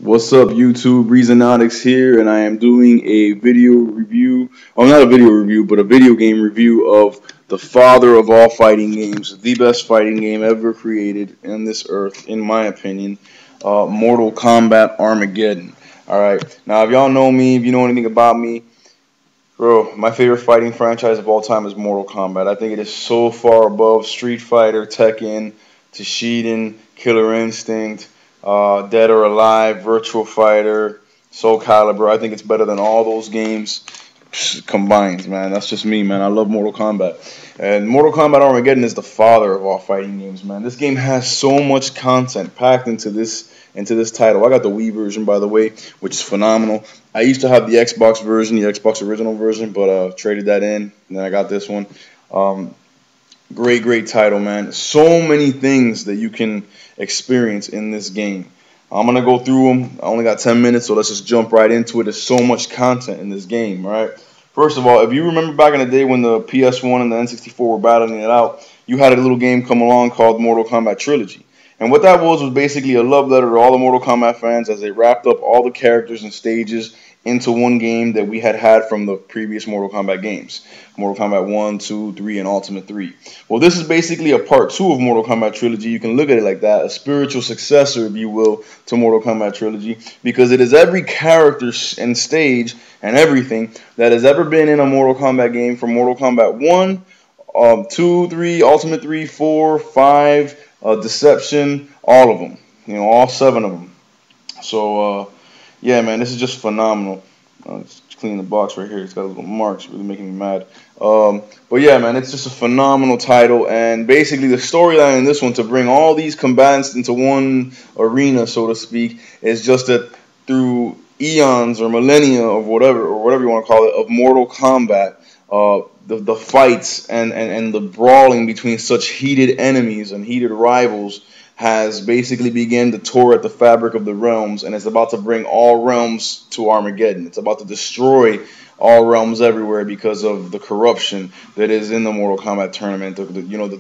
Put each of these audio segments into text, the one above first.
What's up, YouTube? Reezonoticz here, and I am doing a video review. Oh, not a video review, but a video game review of the father of all fighting games, the best fighting game ever created on this earth, in my opinion, Mortal Kombat Armageddon. Alright, now if y'all know me, if you know anything about me, bro, my favorite fighting franchise of all time is Mortal Kombat. I think it is so far above Street Fighter, Tekken, Tashiden, Killer Instinct, Dead or Alive, Virtual Fighter, Soul Calibur. I think it's better than all those games combined, man. That's just me, man. I love Mortal Kombat. And Mortal Kombat Armageddon is the father of all fighting games, man. This game has so much content packed into this title. I got the Wii version, by the way, which is phenomenal. I used to have the Xbox version, the Xbox original version, but traded that in, and then I got this one. Great title, man. So many things that you can experience in this game. I'm going to go through them. I only got 10 minutes, so let's just jump right into it. There's so much content in this game, right? First of all, if you remember back in the day when the PS1 and the N64 were battling it out, you had a little game come along called Mortal Kombat Trilogy. And what that was basically a love letter to all the Mortal Kombat fans as they wrapped up all the characters and stages into one game that we had from the previous Mortal Kombat games. Mortal Kombat 1, 2, 3, and Ultimate 3. Well, this is basically a part 2 of Mortal Kombat Trilogy. You can look at it like that, a spiritual successor, if you will, to Mortal Kombat Trilogy, because it is every character and stage and everything that has ever been in a Mortal Kombat game from Mortal Kombat 1, 2, 3, Ultimate 3, 4, 5, Deception, all of them. You know, all 7 of them. So, yeah, man, this is just phenomenal. Let's clean the box right here. It's got little marks, really making me mad. But yeah, man, it's just a phenomenal title. And basically the storyline in this one, to bring all these combatants into one arena, so to speak, is just that through eons or millennia of whatever you want to call it, of Mortal Kombat, the fights and the brawling between such heated enemies and heated rivals has basically begun to tore at the fabric of the realms, and it's about to bring all realms to Armageddon. It's about to destroy all realms everywhere because of the corruption that is in the Mortal Kombat tournament.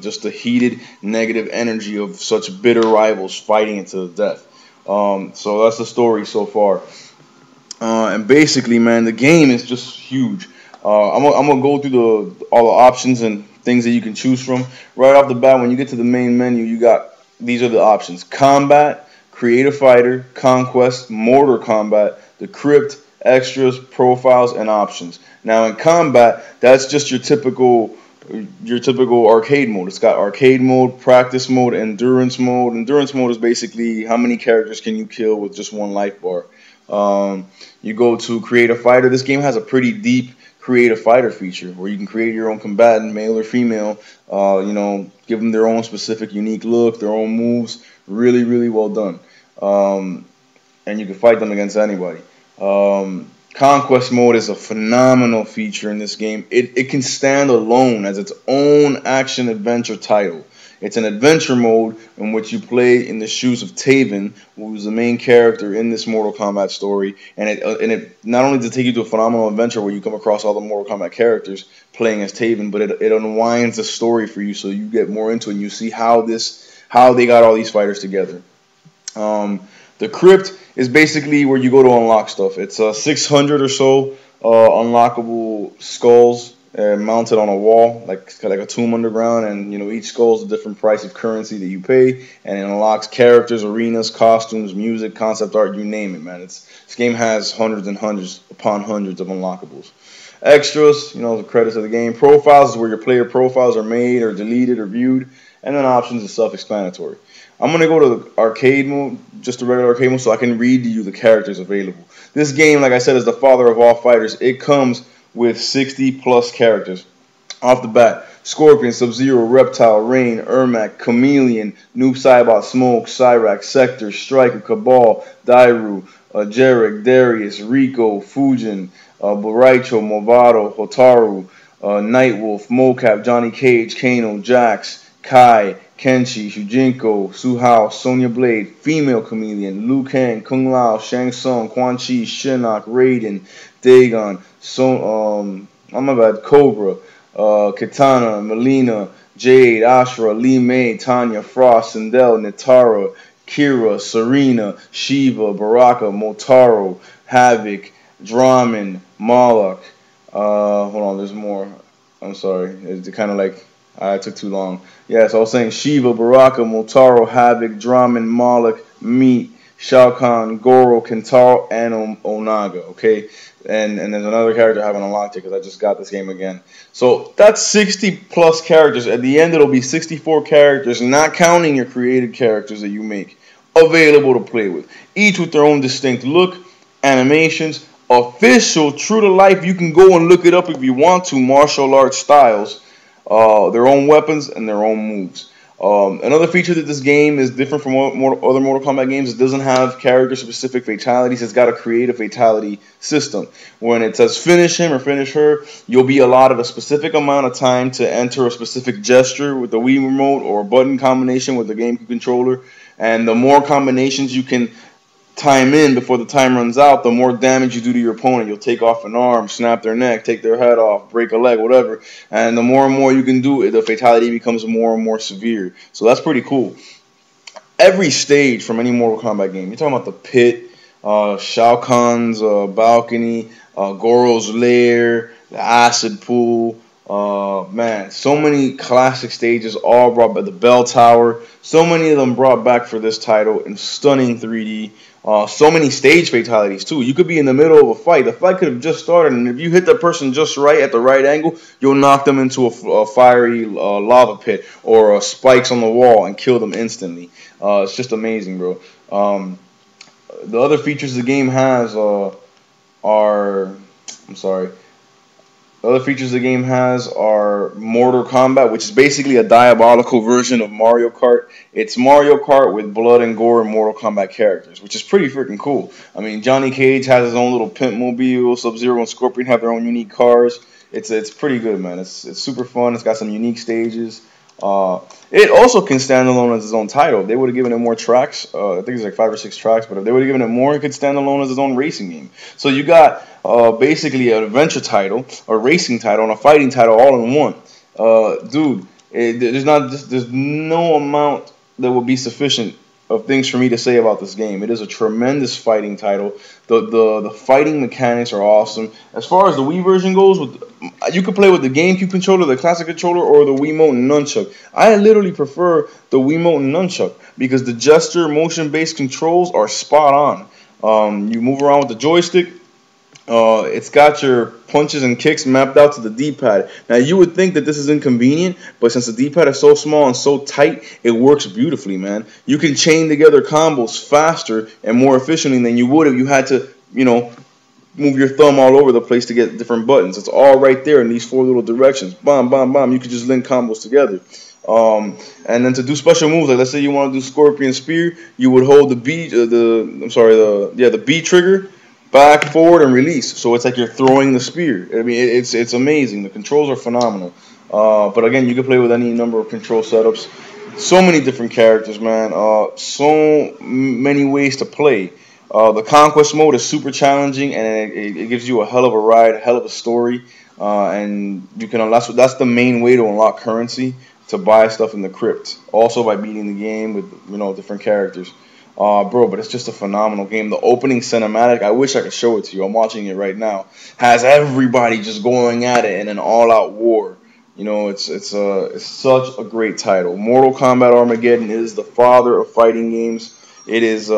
Just the heated negative energy of such bitter rivals fighting it to the death. So that's the story so far. And basically, man, the game is just huge. I'm gonna go through all the options and things that you can choose from. Right off the bat, when you get to the main menu, you got these are the options: Combat, Creative Fighter, Conquest, Mortar Combat, the Crypt, Extras, Profiles, and Options. Now in Combat, that's just your typical arcade mode. It's got arcade mode, practice mode, endurance mode. Endurance mode is basically how many characters can you kill with just one life bar. You go to Creative Fighter. This game has a pretty deep Creative Fighter feature where you can create your own combatant, male or female, give them their own specific unique look, their own moves. Really well done. And you can fight them against anybody. Conquest mode is a phenomenal feature in this game. It can stand alone as its own action adventure title. It's an adventure mode in which you play in the shoes of Taven, who is the main character in this Mortal Kombat story. And it not only does it take you to a phenomenal adventure where you come across all the Mortal Kombat characters playing as Taven, but it unwinds the story for you, so you get more into it and you see how they got all these fighters together. The Crypt is basically where you go to unlock stuff. It's 600 or so unlockable skulls mounted on a wall, like a tomb underground, and each skull is a different price of currency that you pay, and it unlocks characters, arenas, costumes, music, concept art, you name it, man. This game has hundreds and hundreds upon hundreds of unlockables. Extras, the credits of the game. Profiles is where your player profiles are made or deleted or viewed, and then options is self-explanatory. I'm going to go to the arcade mode, just the regular arcade mode, so I can read to you the characters available. This game, like I said, is the father of all fighters. It comes with 60 plus characters. Off the bat: Scorpion, Sub-Zero, Reptile, Rain, Ermac, Chameleon, Noob Saibot, Smoke, Cyrax, Sector, Striker, Cabal, Dairu, Jarek, Darius, Rico, Fujin, Boraicho, Movado, Hotaru, Nightwolf, Mocap, Johnny Cage, Kano, Jax, Kai, Kenshi, Shujinko, Suhao, Sonya Blade, Female Chameleon, Liu Kang, Kung Lao, Shang Tsung, Quan Chi, Shinnok, Raiden, Dagon, Cobra, Katana, Melina, Jade, Ashura, Lee May, Tanya, Frost, Sindel, Nitara, Kira, Serena, Shiva, Baraka, Motaro, Havoc, Draman, Malak. Hold on, there's more. I'm sorry. It's kind of like I took too long. Yeah, so I was saying Shiva, Baraka, Motaro, Havoc, Draman, Malak, Meat, Shao Kahn, Goro, Kentaro, and Onaga. Okay, and there's another character I haven't unlocked it because I just got this game again. So that's 60 plus characters. At the end, it'll be 64 characters, not counting your created characters that you make, available to play with, each with their own distinct look, animations, official, true to life. You can go and look it up if you want to. Martial arts styles, their own weapons and their own moves. Another feature that this game is different from other Mortal Kombat games, it doesn't have character-specific fatalities. It's got a create a fatality system. When it says finish him or finish her, you'll be allotted a specific amount of time to enter a specific gesture with the Wii remote or a button combination with the GameCube controller. And the more combinations you can time in before the time runs out, the more damage you do to your opponent. You'll take off an arm, snap their neck, take their head off, break a leg, whatever. And the more and more you can do it, the fatality becomes more and more severe. So that's pretty cool. Every stage from any Mortal Kombat game, you're talking about the pit, Shao Kahn's balcony, Goro's lair, the acid pool. Man, so many classic stages all brought back. The bell tower, so many of them brought back for this title in stunning 3D. So many stage fatalities too. You could be in the middle of a fight. The fight could have just started, and if you hit the person just right at the right angle, you'll knock them into a fiery lava pit or spikes on the wall and kill them instantly. It's just amazing, bro. The other features the game has are, I'm sorry. The other features the game has are Mortal Kombat, which is basically a diabolical version of Mario Kart. It's Mario Kart with blood and gore and Mortal Kombat characters, which is pretty freaking cool. I mean, Johnny Cage has his own little pimp mobile. Sub-Zero and Scorpion have their own unique cars. It's pretty good, man. It's super fun. It's got some unique stages. It also can stand alone as its own title. They would have given it more tracks. I think it's like 5 or 6 tracks, but if they would have given it more, it could stand alone as its own racing game. So you got basically an adventure title, a racing title, and a fighting title all in one. Dude, there's no amount that would be sufficient of things for me to say about this game. It is a tremendous fighting title. The fighting mechanics are awesome. As far as the Wii version goes, you could play with the GameCube controller, the classic controller, or the Wiimote and Nunchuck. I literally prefer the Wiimote and Nunchuck because the gesture motion-based controls are spot on. You move around with the joystick. It's got your punches and kicks mapped out to the D-pad. Now, you would think that this is inconvenient, but since the D-pad is so small and so tight, it works beautifully, man. You can chain together combos faster and more efficiently than you would if you had to, move your thumb all over the place to get different buttons. It's all right there in these 4 little directions. Bam, bam, bam. You can just link combos together. And then to do special moves, like let's say you want to do Scorpion Spear, you would hold the B trigger, back, forward, and release. So it's like you're throwing the spear. I mean, it's amazing. The controls are phenomenal. But again, you can play with any number of control setups. So many different characters, man. So many ways to play. The Conquest mode is super challenging, and it gives you a hell of a ride, a hell of a story. And you can that's the main way to unlock currency, to buy stuff in the crypt. Also by beating the game with different characters. Bro, but it's just a phenomenal game. The opening cinematic, I wish I could show it to you. I'm watching it right now. Has everybody just going at it in an all-out war. It's such a great title. Mortal Kombat Armageddon is the father of fighting games. It is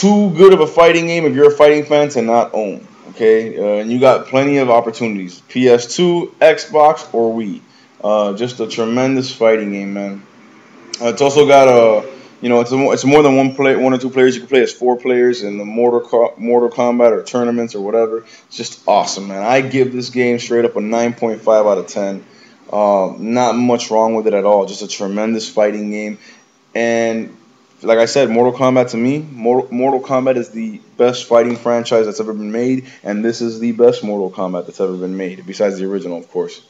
too good of a fighting game if you're a fighting fan to not own. Okay, and you got plenty of opportunities. PS2, Xbox, or Wii. Just a tremendous fighting game, man. It's also got it's more than one or two players. You can play as 4 players in the Mortal Kombat or tournaments or whatever. It's just awesome, man. I give this game straight up a 9.5 out of 10. Not much wrong with it at all. Just a tremendous fighting game. And like I said, Mortal Kombat to me, Mortal Kombat is the best fighting franchise that's ever been made, and this is the best Mortal Kombat that's ever been made, besides the original, of course.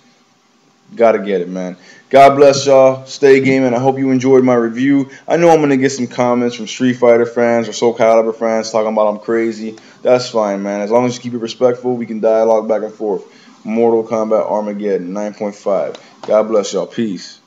Gotta get it, man. God bless y'all. Stay gaming. I hope you enjoyed my review. I know I'm going to get some comments from Street Fighter fans or Soul Calibur fans talking about I'm crazy. That's fine, man. As long as you keep it respectful, we can dialogue back and forth. Mortal Kombat Armageddon 9.5. God bless y'all. Peace.